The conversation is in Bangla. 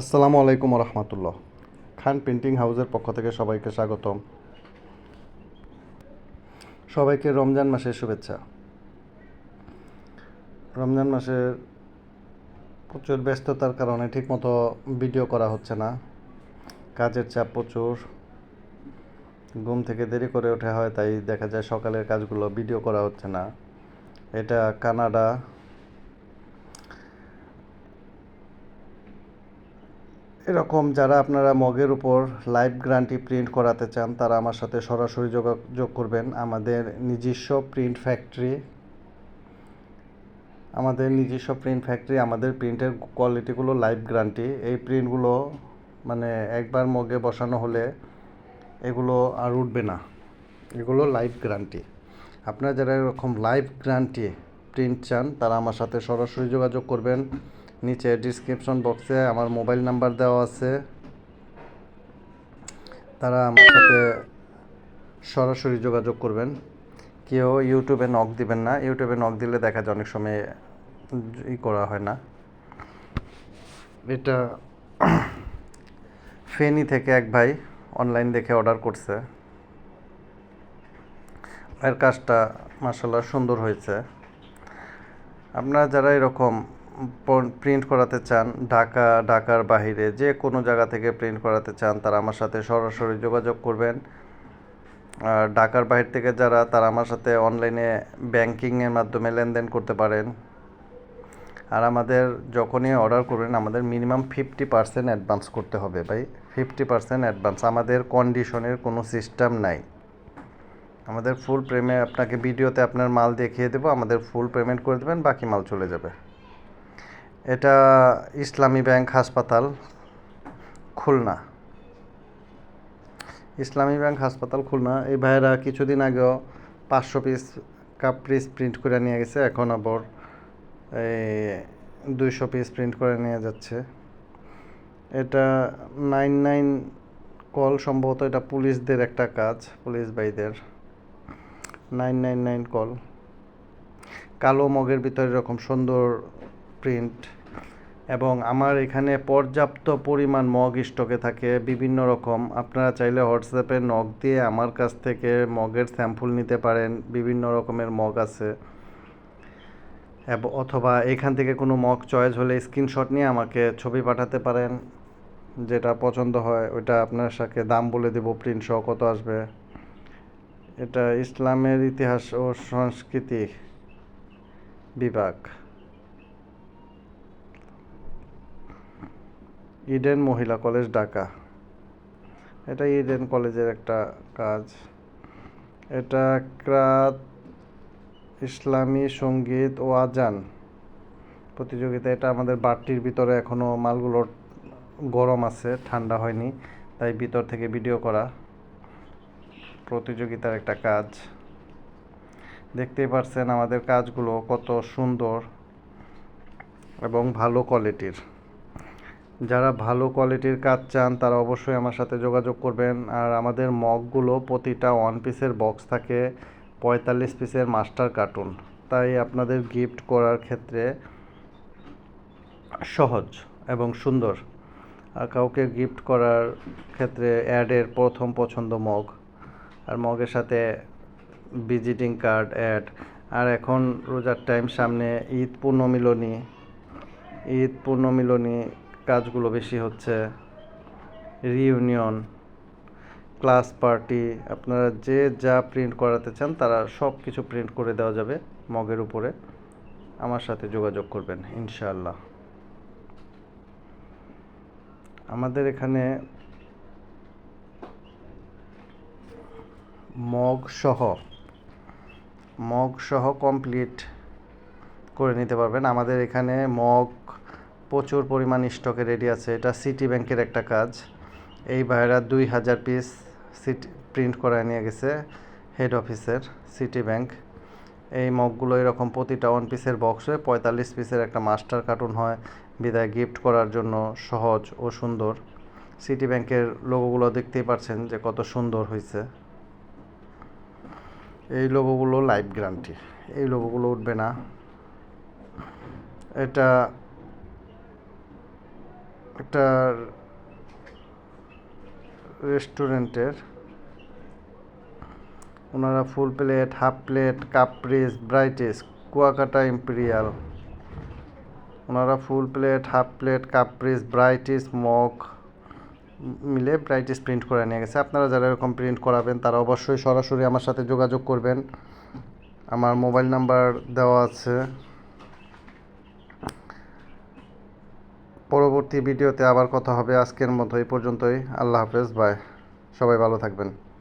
আসসালামু আলাইকুম রহমতুল্লাহ। খান প্রিন্টিং হাউসের পক্ষ থেকে সবাইকে স্বাগতম। সবাইকে রমজান মাসের শুভেচ্ছা। রমজান মাসের প্রচুর ব্যস্ততার কারণে ঠিকমতো ভিডিও করা হচ্ছে না। কাজের চাপ প্রচুর, ঘুম থেকে দেরি করে ওঠা হয়, তাই দেখা যায় সকালের কাজগুলো ভিডিও করা হচ্ছে না। এটা কানাডা। এরকম যারা আপনারা মগের উপর লাইভ গ্যারান্টি প্রিন্ট করাতে চান, তারা আমার সাথে সরাসরি যোগাযোগ করবেন। আমাদের নিজস্ব প্রিন্ট ফ্যাক্টরি, আমাদের প্রিন্টের কোয়ালিটিগুলো লাইভ গ্যারান্টি। এই প্রিন্টগুলো মানে একবার মগে বসানো হলে এগুলো আর উঠবে না, এগুলো লাইভ গ্যারান্টি। আপনারা যারা এরকম লাইভ গ্যারান্টি প্রিন্ট চান, তারা আমার সাথে সরাসরি যোগাযোগ করবেন। নিচে ডিসক্রিপশন বক্সে আমার মোবাইল নাম্বার দেওয়া আছে, তারা আমার সাথে সরাসরি যোগাযোগ করবেন। কেউ ইউটিউবে নক দিবেন না, ইউটিউবে নক দিলে দেখা যায় অনেক সময় করা হয় না। এটা ফেনী থেকে এক ভাই অনলাইন দেখে অর্ডার করছে, এর কাজটা মাশাআল্লাহ সুন্দর হয়েছে। আপনারা যারা এরকম প্রিন্ট করাতে চান, ঢাকার বাহিরে যে কোনো জায়গা থেকে প্রিন্ট করাতে চান, তারা আমার সাথে সরাসরি যোগাযোগ করবেন। আর ঢাকার বাহির থেকে যারা, তারা আমার সাথে অনলাইনে ব্যাংকিংয়ের মাধ্যমে লেনদেন করতে পারেন। আর আমাদের যখনই অর্ডার করবেন, আমাদের মিনিমাম 50% অ্যাডভান্স করতে হবে ভাই, 50% অ্যাডভান্স। আমাদের কন্ডিশনের কোনো সিস্টেম নাই। আমাদের ফুল পেমেন্ট, আপনাকে ভিডিওতে আপনার মাল দেখিয়ে দেবো, আমাদের ফুল পেমেন্ট করে দেবেন, বাকি মাল চলে যাবে। এটা ইসলামী ব্যাংক হাসপাতাল, খুলনা। ইসলামী ব্যাংক হাসপাতাল, খুলনা। এই ভাইয়েরা কিছুদিন আগেও 500 পিস কাপ্রিস প্রিন্ট করে নিয়ে গেছে, এখন আবার 200 পিস প্রিন্ট করে নিয়ে যাচ্ছে। এটা 99 কল, সম্ভবত এটা পুলিশদের একটা কাজ, পুলিশ ভাইদের। 999 কল, কালো মগের ভিতরে এরকম সুন্দর প্রিন্ট। এবং আমার এখানে পর্যাপ্ত পরিমাণ মগ স্টকে থাকে বিভিন্ন রকম। আপনারা চাইলে হোয়াটসঅ্যাপে নক দিয়ে আমার কাছ থেকে মগের স্যাম্পল নিতে পারেন, বিভিন্ন রকমের মগ আছে। অথবা এখান থেকে কোনো মগ চয়েস হলে স্ক্রিনশট নিয়ে আমাকে ছবি পাঠাতে পারেন, যেটা পছন্দ হয় ওইটা আপনার সাথে দাম বলে দেব, প্রিন্ট সহ কত আসবে। এটা ইসলামের ইতিহাস ও সংস্কৃতি বিভাগ, ইডেন মহিলা কলেজ, ঢাকা। এটা ইডেন কলেজের একটা কাজ। এটা ক্রাত ইসলামী সঙ্গীত ও আজান প্রতিযোগিতা। এটা আমাদের বাড়তির ভিতরে এখনও মালগুলো গরম আছে, ঠান্ডা হয়নি, তাই ভিতর থেকে ভিডিও করা। প্রতিযোগিতার একটা কাজ, দেখতেই পারছেন আমাদের কাজগুলো কত সুন্দর এবং ভালো কোয়ালিটির। যারা ভালো কোয়ালিটির কাজ চান, তারা অবশ্যই আমার সাথে যোগাযোগ করবেন। আর আমাদের মগগুলো প্রতিটা 1 পিসের বক্স থাকে, 45 পিসের মাস্টার কার্টুন, তাই আপনাদের গিফট করার ক্ষেত্রে সহজ এবং সুন্দর। আর কাউকে গিফট করার ক্ষেত্রে অ্যাডের প্রথম পছন্দ মগ, আর মগের সাথে ভিজিটিং কার্ড অ্যাড। আর এখন রোজার টাইম সামনে, ঈদ পূর্ণমিলনী কাজগুলো বেশি হচ্ছে, রিইউনিয়ন, ক্লাস পার্টি। আপনারা যে যা প্রিন্ট করাতে চান, তারা সব কিছু প্রিন্ট করে দেওয়া যাবে মগের উপরে। আমার সাথে যোগাযোগ করবেন ইনশাআল্লাহ। আমাদের এখানে মগ সহ কমপ্লিট করে নিতে পারবেন। আমাদের এখানে মগ প্রচুর পরিমাণ স্টকে রেডি আছে। এটা সিটি ব্যাংকের একটা কাজ। এই ভাইয়েরা 2000 পিস প্রিন্ট করায় নিয়ে গেছে হেড অফিসের, সিটি ব্যাংক। এই মগগুলো এরকম প্রতিটা 1 পিসের বক্সে 45 পিসের একটা মাস্টার কার্টুন হয়, বিদায় গিফট করার জন্য সহজ ও সুন্দর। সিটি ব্যাংকের লোগোগুলো দেখতেই পাচ্ছেন যে কত সুন্দর হয়েছে। এই লোগোগুলো লাইভ গ্যারান্টি, এই লোগোগুলো উঠবে না। এটা একটা রেস্টুরেন্টের, ওনারা ফুল প্লেট, হাফ প্লেট, কাপ্রিস, ব্রাইটিস, কুয়াকাটা ইম্পেরিয়াল, ওনারা ফুল প্লেট, হাফ প্লেট, কাপ্রিস, ব্রাইটিস, মগ মিলে ব্রাইটিস প্রিন্ট করে নিয়ে গেছে। আপনারা যারা এরকম প্রিন্ট করাবেন তারা অবশ্যই সরাসরি আমার সাথে যোগাযোগ করবেন। আমার মোবাইল নাম্বার দেওয়া আছে। পরবর্তী ভিডিওতে আবার কথা হবে। আজকের মতো এই পর্যন্তই। আল্লাহ হাফেজ, বাই। সবাই ভালো থাকবেন।